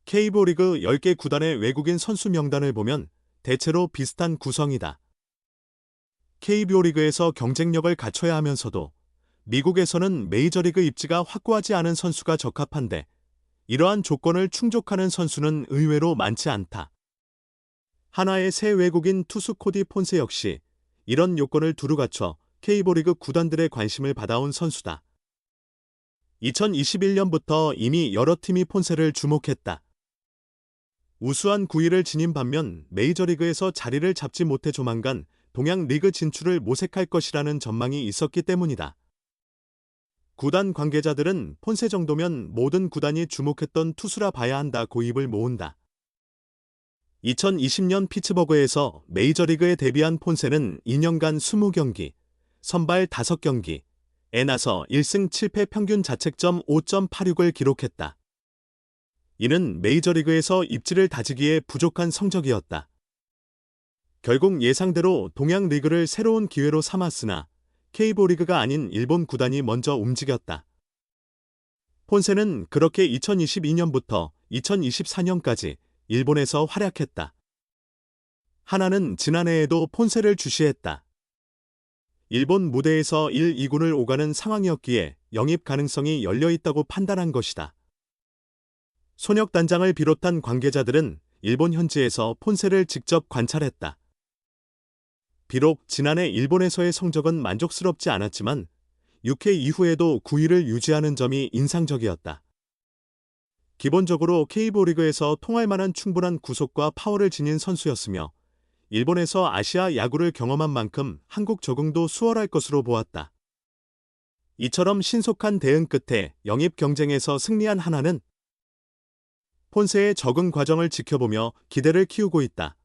KBO 리그 10개 구단의 외국인 선수 명단을 보면 대체로 비슷한 구성이다. KBO 리그에서 경쟁력을 갖춰야 하면서도 미국에서는 메이저리그 입지가 확고하지 않은 선수가 적합한데 이러한 조건을 충족하는 선수는 의외로 많지 않다. 하나의 새 외국인 투수 코디 폰세 역시 이런 요건을 두루 갖춰 KBO 리그 구단들의 관심을 받아온 선수다. 2021년부터 이미 여러 팀이 폰세를 주목했다. 우수한 구위를 지닌 반면 메이저리그에서 자리를 잡지 못해 조만간 동양 리그 진출을 모색할 것이라는 전망이 있었기 때문이다. 구단 관계자들은 폰세 정도면 모든 구단이 주목했던 투수라 봐야 한다고 입을 모은다. 2020년 피츠버그에서 메이저리그에 데뷔한 폰세는 2년간 20경기, 선발 5경기에 나서 1승 7패 평균 자책점 5.86을 기록했다. 이는 메이저리그에서 입지를 다지기에 부족한 성적이었다. 결국 예상대로 동양 리그를 새로운 기회로 삼았으나 KBO 리그가 아닌 일본 구단이 먼저 움직였다. 폰세는 그렇게 2022년부터 2024년까지 일본에서 활약했다. 하나는 지난해에도 폰세를 주시했다. 일본 무대에서 1, 2군을 오가는 상황이었기에 영입 가능성이 열려있다고 판단한 것이다. 손혁단장을 비롯한 관계자들은 일본 현지에서 폰세를 직접 관찰했다. 비록 지난해 일본에서의 성적은 만족스럽지 않았지만 6회 이후에도 9위를 유지하는 점이 인상적이었다. 기본적으로 KBO 리그에서 통할 만한 충분한 구속과 파워를 지닌 선수였으며 일본에서 아시아 야구를 경험한 만큼 한국 적응도 수월할 것으로 보았다. 이처럼 신속한 대응 끝에 영입 경쟁에서 승리한 하나는 폰세의 적응 과정을 지켜보며 기대를 키우고 있다.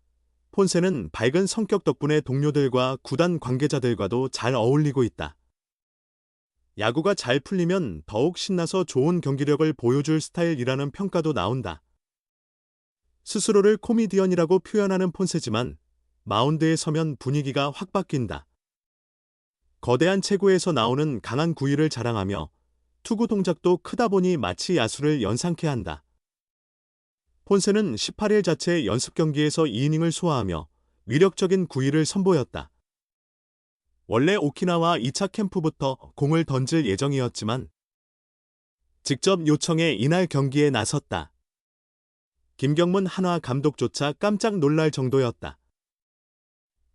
폰세는 밝은 성격 덕분에 동료들과 구단 관계자들과도 잘 어울리고 있다. 야구가 잘 풀리면 더욱 신나서 좋은 경기력을 보여줄 스타일이라는 평가도 나온다. 스스로를 코미디언이라고 표현하는 폰세지만 마운드에 서면 분위기가 확 바뀐다. 거대한 체구에서 나오는 강한 구위를 자랑하며 투구 동작도 크다 보니 마치 야수를 연상케 한다. 폰세는 18일 자체 연습 경기에서 2이닝을 소화하며 위력적인 구위를 선보였다. 원래 오키나와 2차 캠프부터 공을 던질 예정이었지만 직접 요청해 이날 경기에 나섰다. 김경문 한화 감독조차 깜짝 놀랄 정도였다.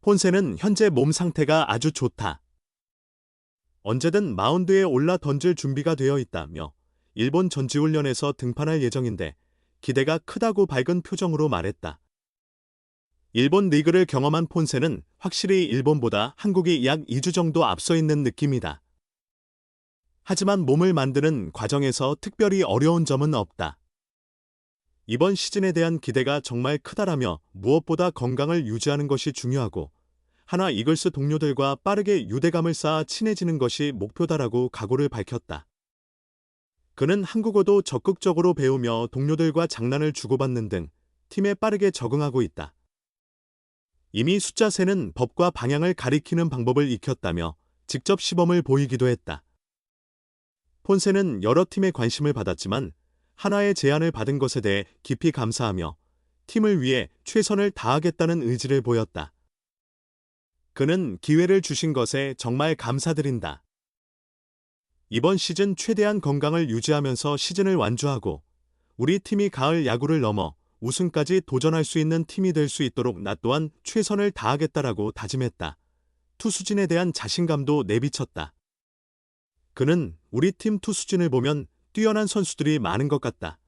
폰세는 현재 몸 상태가 아주 좋다. 언제든 마운드에 올라 던질 준비가 되어 있다며 일본 전지훈련에서 등판할 예정인데 기대가 크다고 밝은 표정으로 말했다. 일본 리그를 경험한 폰세는 확실히 일본보다 한국이 약 2주 정도 앞서 있는 느낌이다. 하지만 몸을 만드는 과정에서 특별히 어려운 점은 없다. 이번 시즌에 대한 기대가 정말 크다라며 무엇보다 건강을 유지하는 것이 중요하고 하나 이글스 동료들과 빠르게 유대감을 쌓아 친해지는 것이 목표다라고 각오를 밝혔다. 그는 한국어도 적극적으로 배우며 동료들과 장난을 주고받는 등 팀에 빠르게 적응하고 있다. 이미 숫자 세는 법과 방향을 가리키는 방법을 익혔다며 직접 시범을 보이기도 했다. 폰세는 여러 팀의 관심을 받았지만 하나의 제안을 받은 것에 대해 깊이 감사하며 팀을 위해 최선을 다하겠다는 의지를 보였다. 그는 기회를 주신 것에 정말 감사드린다. 이번 시즌 최대한 건강을 유지하면서 시즌을 완주하고 우리 팀이 가을 야구를 넘어 우승까지 도전할 수 있는 팀이 될 수 있도록 나 또한 최선을 다하겠다라고 다짐했다. 투수진에 대한 자신감도 내비쳤다. 그는 우리 팀 투수진을 보면 뛰어난 선수들이 많은 것 같다.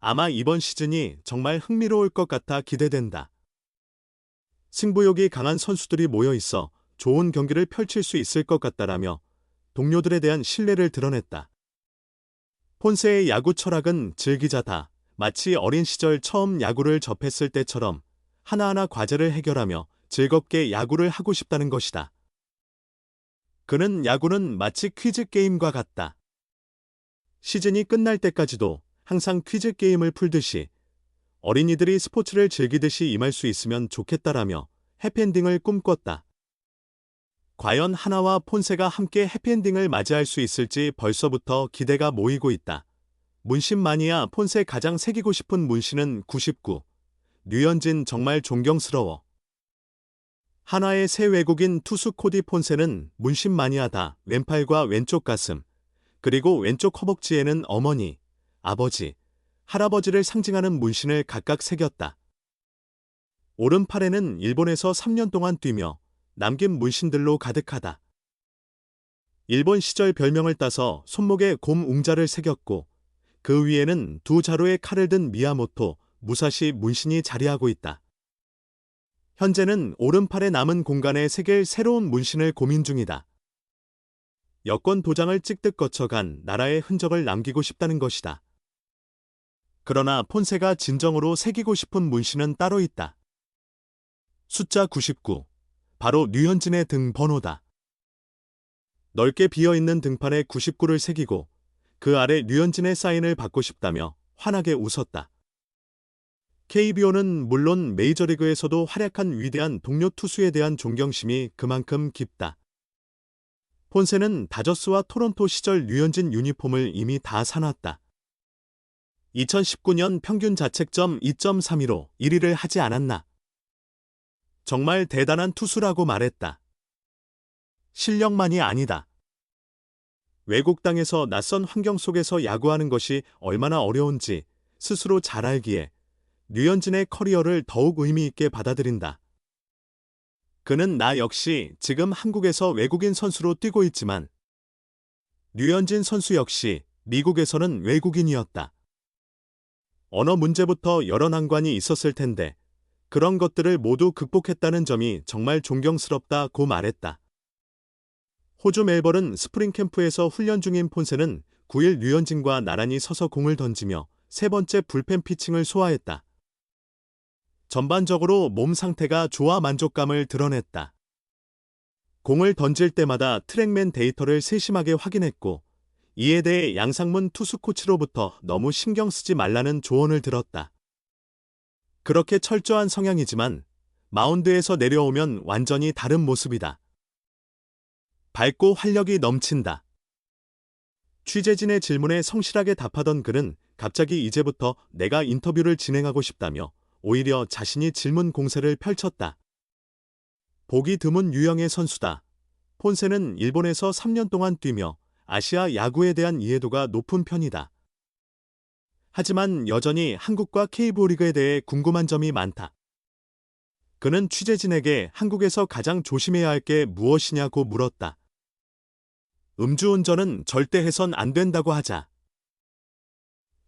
아마 이번 시즌이 정말 흥미로울 것 같아 기대된다. 승부욕이 강한 선수들이 모여 있어 좋은 경기를 펼칠 수 있을 것 같다라며 동료들에 대한 신뢰를 드러냈다. 폰세의 야구 철학은 즐기자다. 마치 어린 시절 처음 야구를 접했을 때처럼 하나하나 과제를 해결하며 즐겁게 야구를 하고 싶다는 것이다. 그는 야구는 마치 퀴즈 게임과 같다. 시즌이 끝날 때까지도 항상 퀴즈 게임을 풀듯이 어린이들이 스포츠를 즐기듯이 임할 수 있으면 좋겠다라며 해피엔딩을 꿈꿨다. 과연 하나와 폰세가 함께 해피엔딩을 맞이할 수 있을지 벌써부터 기대가 모이고 있다. 문신 마니아 폰세 가장 새기고 싶은 문신은 99. 류현진 정말 존경스러워. 한화의 새 외국인 투수 코디 폰세는 문신 마니아다. 왼팔과 왼쪽 가슴, 그리고 왼쪽 허벅지에는 어머니, 아버지, 할아버지를 상징하는 문신을 각각 새겼다. 오른팔에는 일본에서 3년 동안 뛰며 남긴 문신들로 가득하다. 일본 시절 별명을 따서 손목에 곰 웅자를 새겼고 그 위에는 두 자루의 칼을 든 미야모토, 무사시 문신이 자리하고 있다. 현재는 오른팔에 남은 공간에 새길 새로운 문신을 고민 중이다. 여권 도장을 찍듯 거쳐간 나라의 흔적을 남기고 싶다는 것이다. 그러나 폰세가 진정으로 새기고 싶은 문신은 따로 있다. 숫자 99. 바로 류현진의 등 번호다. 넓게 비어있는 등판에 99를 새기고 그 아래 류현진의 사인을 받고 싶다며 환하게 웃었다. KBO는 물론 메이저리그에서도 활약한 위대한 동료 투수에 대한 존경심이 그만큼 깊다. 폰세는 다저스와 토론토 시절 류현진 유니폼을 이미 다 사놨다. 2019년 평균 자책점 2.32로 1위를 하지 않았나. 정말 대단한 투수라고 말했다. 실력만이 아니다. 외국 땅에서 낯선 환경 속에서 야구하는 것이 얼마나 어려운지 스스로 잘 알기에 류현진의 커리어를 더욱 의미 있게 받아들인다. 그는 나 역시 지금 한국에서 외국인 선수로 뛰고 있지만 류현진 선수 역시 미국에서는 외국인이었다. 언어 문제부터 여러 난관이 있었을 텐데 그런 것들을 모두 극복했다는 점이 정말 존경스럽다고 말했다. 호주 멜버른 스프링 캠프에서 훈련 중인 폰세는 9일 류현진과 나란히 서서 공을 던지며 세 번째 불펜 피칭을 소화했다. 전반적으로 몸 상태가 좋아 만족감을 드러냈다. 공을 던질 때마다 트랙맨 데이터를 세심하게 확인했고 이에 대해 양상문 투수 코치로부터 너무 신경 쓰지 말라는 조언을 들었다. 그렇게 철저한 성향이지만 마운드에서 내려오면 완전히 다른 모습이다. 밝고 활력이 넘친다. 취재진의 질문에 성실하게 답하던 그는 갑자기 이제부터 내가 인터뷰를 진행하고 싶다며 오히려 자신이 질문 공세를 펼쳤다. 보기 드문 유형의 선수다. 폰세는 일본에서 3년 동안 뛰며 아시아 야구에 대한 이해도가 높은 편이다. 하지만 여전히 한국과 KBO 리그에 대해 궁금한 점이 많다. 그는 취재진에게 한국에서 가장 조심해야 할 게 무엇이냐고 물었다. 음주운전은 절대 해선 안 된다고 하자.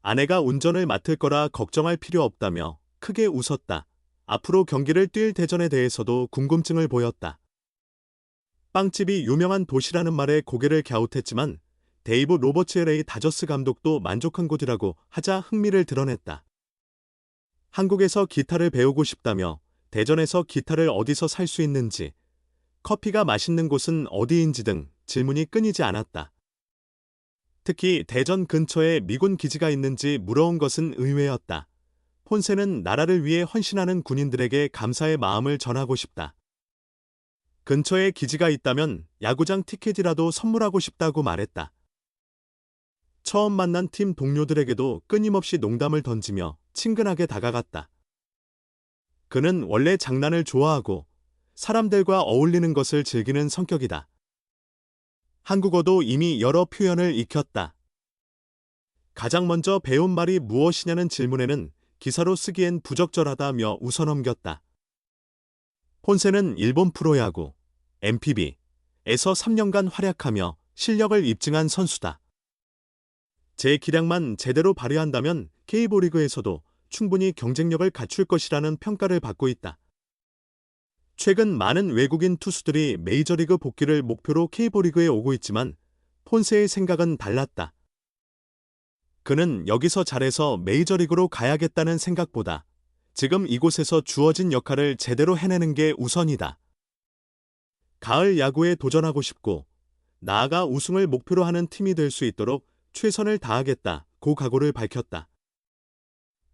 아내가 운전을 맡을 거라 걱정할 필요 없다며 크게 웃었다. 앞으로 경기를 뛸 대전에 대해서도 궁금증을 보였다. 빵집이 유명한 도시라는 말에 고개를 갸웃했지만 데이브 로버츠 LA 다저스 감독도 만족한 곳이라고 하자 흥미를 드러냈다. 한국에서 기타를 배우고 싶다며 대전에서 기타를 어디서 살 수 있는지, 커피가 맛있는 곳은 어디인지 등 질문이 끊이지 않았다. 특히 대전 근처에 미군 기지가 있는지 물어온 것은 의외였다. 폰세는 나라를 위해 헌신하는 군인들에게 감사의 마음을 전하고 싶다. 근처에 기지가 있다면 야구장 티켓이라도 선물하고 싶다고 말했다. 처음 만난 팀 동료들에게도 끊임없이 농담을 던지며 친근하게 다가갔다. 그는 원래 장난을 좋아하고 사람들과 어울리는 것을 즐기는 성격이다. 한국어도 이미 여러 표현을 익혔다. 가장 먼저 배운 말이 무엇이냐는 질문에는 기사로 쓰기엔 부적절하다며 웃어넘겼다. 폰세는 일본 프로야구, NPB에서 3년간 활약하며 실력을 입증한 선수다. 제 기량만 제대로 발휘한다면 KBO 리그에서도 충분히 경쟁력을 갖출 것이라는 평가를 받고 있다. 최근 많은 외국인 투수들이 메이저리그 복귀를 목표로 KBO 리그에 오고 있지만 폰세의 생각은 달랐다. 그는 여기서 잘해서 메이저리그로 가야겠다는 생각보다 지금 이곳에서 주어진 역할을 제대로 해내는 게 우선이다. 가을 야구에 도전하고 싶고 나아가 우승을 목표로 하는 팀이 될 수 있도록 최선을 다하겠다고 각오를 밝혔다.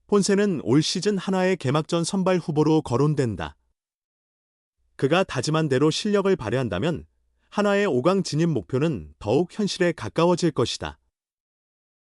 폰세는 올 시즌 한화의 개막전 선발 후보로 거론된다. 그가 다짐한 대로 실력을 발휘한다면 한화의 5강 진입 목표는 더욱 현실에 가까워질 것이다.